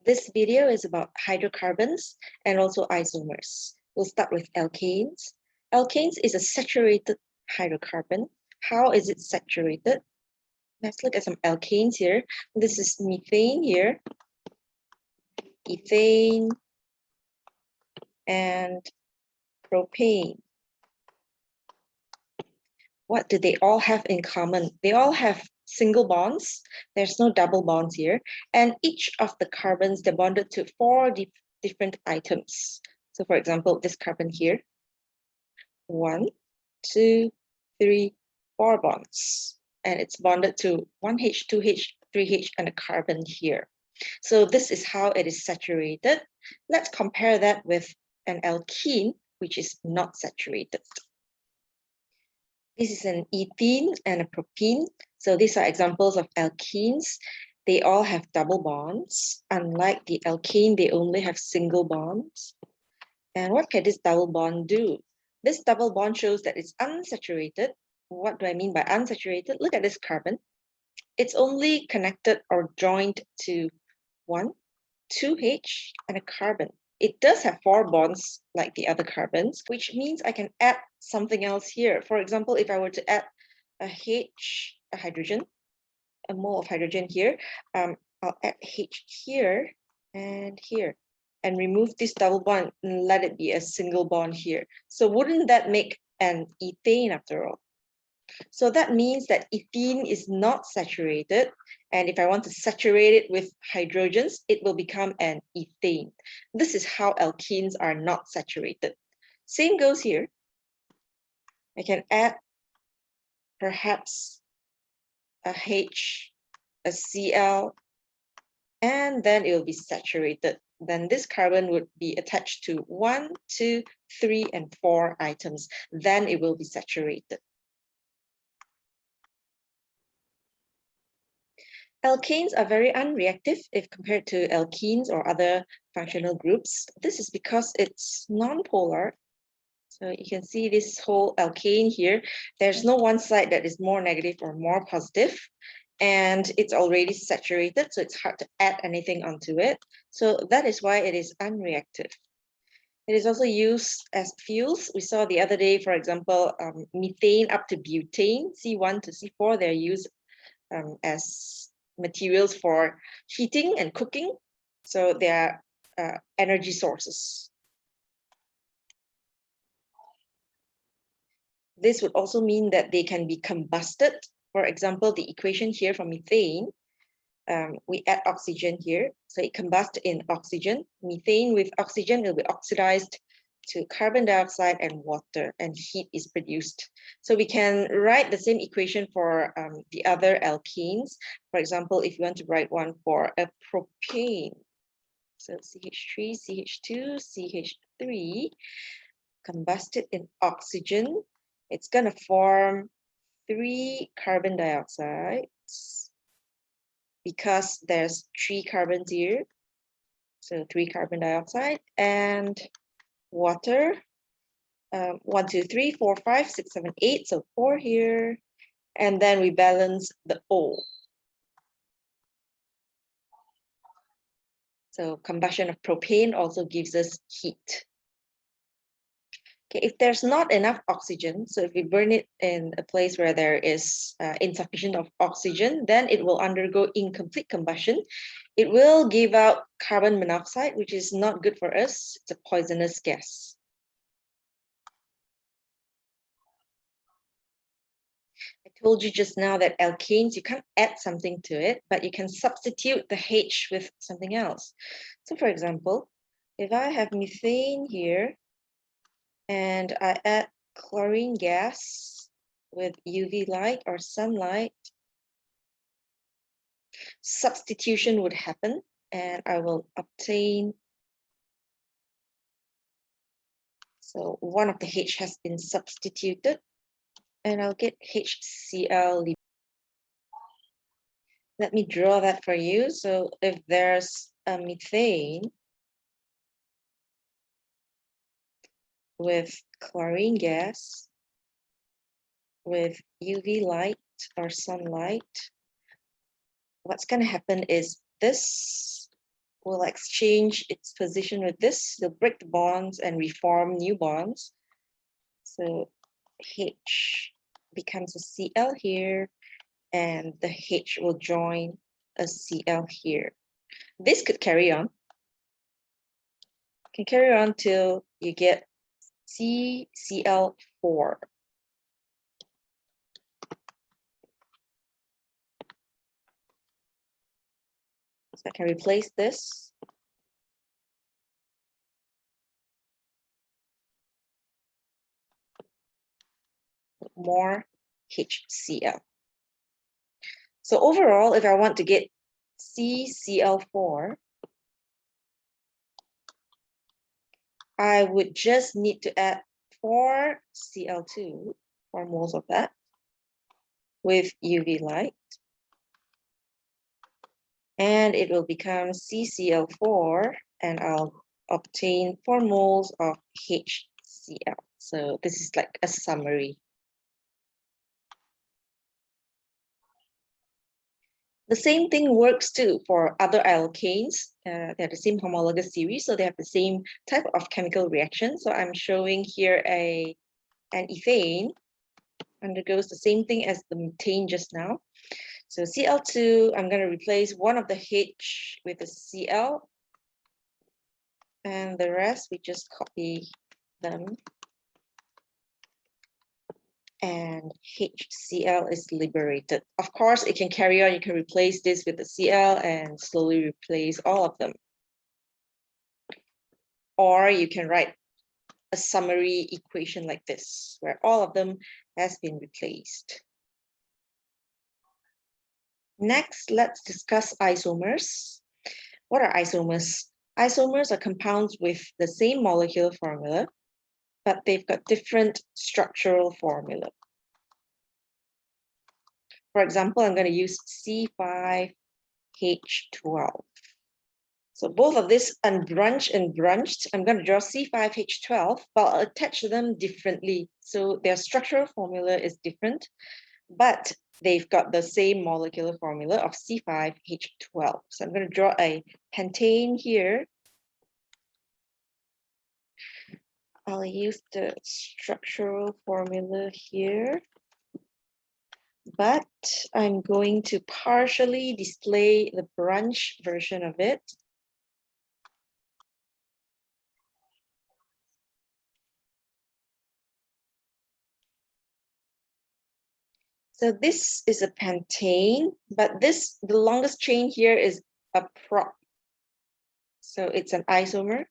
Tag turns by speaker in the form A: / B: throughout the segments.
A: This video is about hydrocarbons and also isomers. We'll start with alkanes. Alkanes is a saturated hydrocarbon. How is it saturated? Let's look at some alkanes here. This is methane here, ethane, and propane. What do they all have in common? They all have single bonds. There's no double bonds here. And each of the carbons, they're bonded to four different items. So for example, this carbon here, 1, 2, 3, 4 bonds. And it's bonded to 1H, 2H, 3H, and a carbon here. So this is how it is saturated. Let's compare that with an alkene, which is not saturated. This is an ethene and a propene. So these are examples of alkenes. They all have double bonds. Unlike the alkane, they only have single bonds. And what can this double bond do? This double bond shows that it's unsaturated. What do I mean by unsaturated? Look at this carbon. It's only connected or joined to 1, 2H, and a carbon. It does have 4 bonds like the other carbons, which means I can add something else here. For example, if I were to add a hydrogen, a mole of hydrogen here, I'll add H here and here, and remove this double bond and let it be a single bond here. So wouldn't that make an ethane after all? So that means that ethene is not saturated. And if I want to saturate it with hydrogens, it will become an ethane. This is how alkenes are not saturated. Same goes here. I can add perhaps a H, a Cl, and then it will be saturated. Then this carbon would be attached to 1, 2, 3, and 4 items. Then it will be saturated. Alkanes are very unreactive if compared to alkenes or other functional groups. This is because it's nonpolar. So you can see this whole alkane here. There's no one side that is more negative or more positive, and it's already saturated, so it's hard to add anything onto it. So that is why it is unreactive. It is also used as fuels. We saw the other day, for example, methane up to butane, C1 to C4, they're used as materials for heating and cooking. So they are energy sources. This would also mean that they can be combusted. For example, the equation here for methane, we add oxygen here. So it combusts in oxygen. Methane with oxygen will be oxidized to carbon dioxide and water, and heat is produced. So we can write the same equation for the other alkenes. For example, if you want to write one for a propane, so CH3, CH2, CH3, combusted in oxygen, it's going to form 3 carbon dioxides because there's 3 carbons here. So 3 carbon dioxide and water, 1, 2, 3, 4, 5, 6, 7, 8, so 4 here, and then we balance the O. So combustion of propane also gives us heat. Okay, if there's not enough oxygen, so if we burn it in a place where there is insufficient of oxygen, then it will undergo incomplete combustion. It will give out carbon monoxide, which is not good for us. It's a poisonous gas. I told you just now that alkanes, you can't add something to it, but you can substitute the H with something else. So for example, if I have methane here, and I add chlorine gas with UV light or sunlight, substitution would happen, and I will obtain, so one of the H has been substituted, and I'll get HCl. Let me draw that for you. So if there's a methane with chlorine gas with UV light or sunlight, what's going to happen is this will exchange its position with this. They'll break the bonds and reform new bonds. So H becomes a Cl here, and the H will join a Cl here. This could carry on. Can carry on till you get CCl4. So I can replace this. More HCl. So overall, if I want to get CCl4, I would just need to add 4 Cl2, 4 moles of that, with UV light. And it will become CCl4, and I'll obtain 4 moles of HCl. So this is like a summary. The same thing works too for other alkanes. They have the same homologous series, so they have the same type of chemical reaction. So I'm showing here an ethane undergoes the same thing as the methane just now. So Cl2, I'm going to replace one of the H with a Cl, and the rest we just copy them. And HCl is liberated. Of course, it can carry on. You can replace this with the Cl and slowly replace all of them. Or you can write a summary equation like this, where all of them has been replaced. Next, let's discuss isomers. What are isomers? Isomers are compounds with the same molecular formula, but they've got different structural formula. For example, I'm going to use C5H12. So both of this unbranched and branched, I'm going to draw C5H12, but I'll attach them differently. So their structural formula is different, but they've got the same molecular formula of C5H12. So I'm going to draw a pentane here. I'll use the structural formula here, but I'm going to partially display the branch version of it. So this is a pentane, but the longest chain here is a prop. So it's an isomer.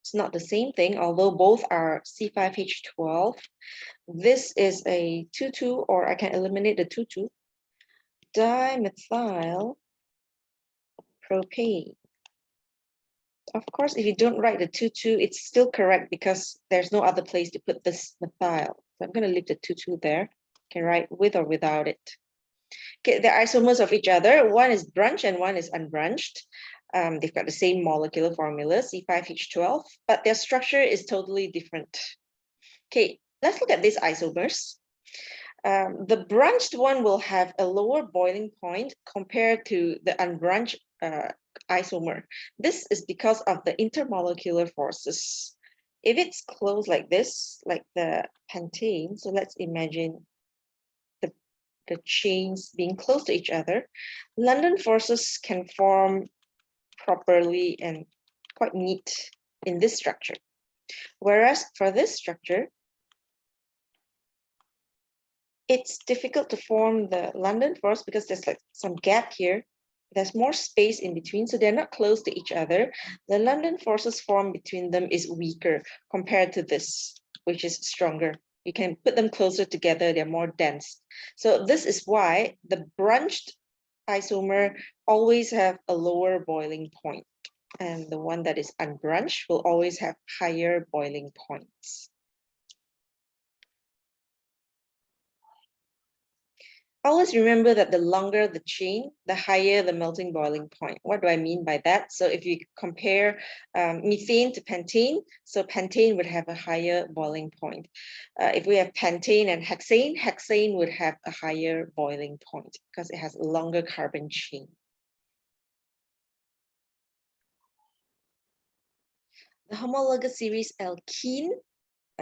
A: It's not the same thing, although both are C5H12. This is a 2,2, or I can eliminate the 2,2. Dimethyl propane. Of course, if you don't write the 2,2, it's still correct because there's no other place to put this methyl. So I'm going to leave the 2,2 there. You can write with or without it. Okay, they're isomers of each other. One is branched and one is unbranched. They've got the same molecular formula, C5H12, but their structure is totally different. Okay, let's look at these isomers. The branched one will have a lower boiling point compared to the unbranched isomer. This is because of the intermolecular forces. If it's closed like this, like the pentane, so let's imagine the chains being close to each other, London forces can form properly and quite neat in this structure. Whereas for this structure, it's difficult to form the London force because there's like some gap here. There's more space in between, so they're not close to each other. The London forces formed between them is weaker compared to this, which is stronger. You can put them closer together, they're more dense. So this is why the branched isomer always have a lower boiling point, and the one that is unbranched will always have higher boiling points. Always remember that the longer the chain, the higher the melting boiling point. What do I mean by that? So if you compare methane to pentane, so pentane would have a higher boiling point. If we have pentane and hexane, hexane would have a higher boiling point because it has a longer carbon chain. The homologous series alkene,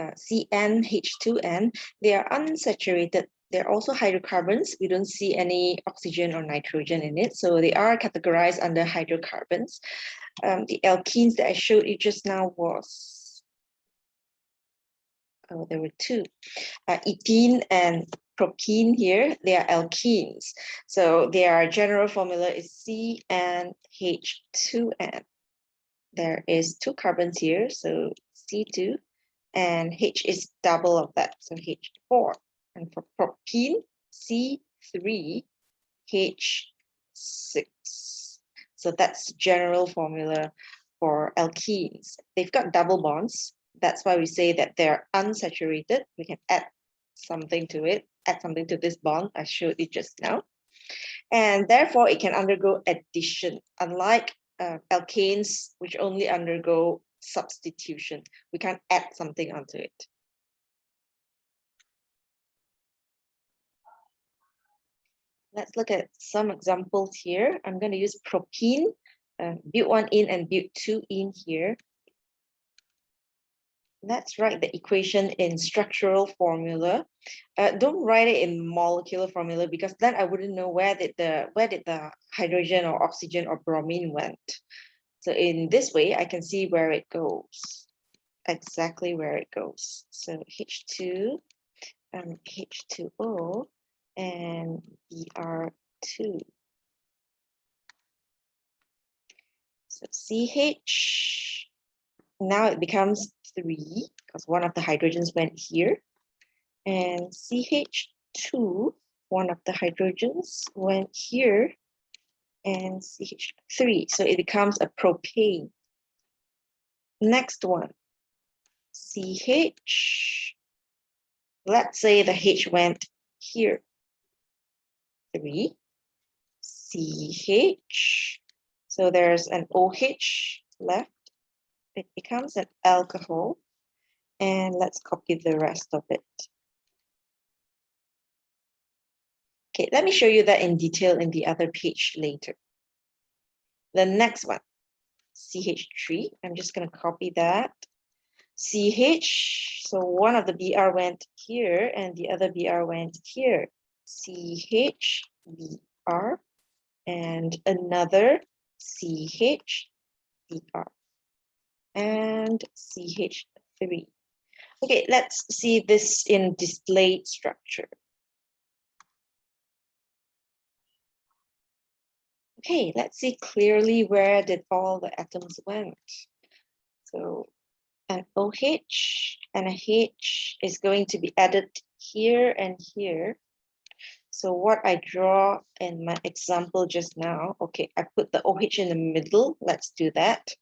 A: CnH2n, they are unsaturated. They're also hydrocarbons. We don't see any oxygen or nitrogen in it, so they are categorized under hydrocarbons. The alkenes that I showed you just now was, oh, there were two, ethene and propene here. They are alkenes. So their general formula is CnH2n. There is two carbons here, so C2, and H is double of that, so H4. And for propene, C3H6. So that's general formula for alkenes. They've got double bonds. That's why we say that they're unsaturated. We can add something to it, add something to this bond I showed you just now. And therefore, it can undergo addition, unlike alkanes, which only undergo substitution. We can't add something onto it. Let's look at some examples here. I'm going to use propene, but1 in and but2 in here. Let's write the equation in structural formula. Don't write it in molecular formula, because then I wouldn't know where did the hydrogen or oxygen or bromine went. So in this way, I can see where it goes, exactly where it goes. So H2, H2O, and Br2. So CH, now it becomes 3, because one of the hydrogens went here. And CH2, one of the hydrogens went here, and CH3, so it becomes a propane. Next one, CH, let's say the H went here, 3, CH, so there's an OH left, it becomes an alcohol, and let's copy the rest of it. Okay, let me show you that in detail in the other page later. The next one, CH3, I'm just going to copy that. CH, so one of the Br went here and the other Br went here. CH, Br, and another CH, Br, and CH3. Okay, let's see this in displayed structure. Okay, let's see clearly where did all the atoms went. So an OH and a H is going to be added here and here. So what I draw in my example just now, okay, I put the OH in the middle. Let's do that.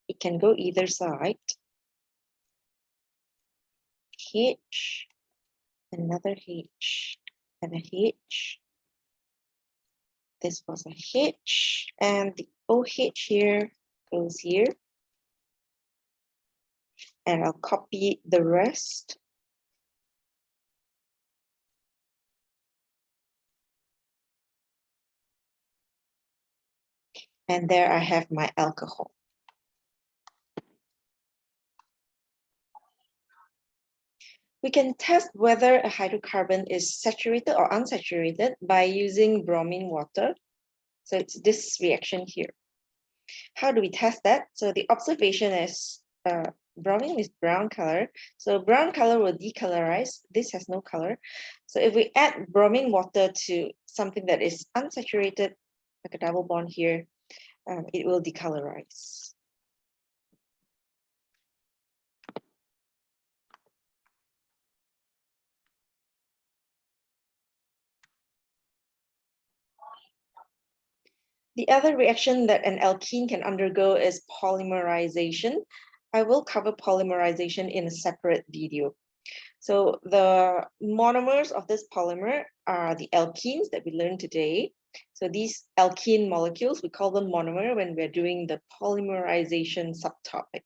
A: It can go either side. H, another H, and a H. This was a H, and the OH here goes here. And I'll copy the rest. And there I have my alcohol. We can test whether a hydrocarbon is saturated or unsaturated by using bromine water. So it's this reaction here. How do we test that? So the observation is bromine is brown color. So brown color will decolorize. This has no color. So if we add bromine water to something that is unsaturated, like a double bond here, it will decolorize. The other reaction that an alkene can undergo is polymerization. I will cover polymerization in a separate video. So the monomers of this polymer are the alkenes that we learned today. So these alkene molecules, we call them monomer when we're doing the polymerization subtopic.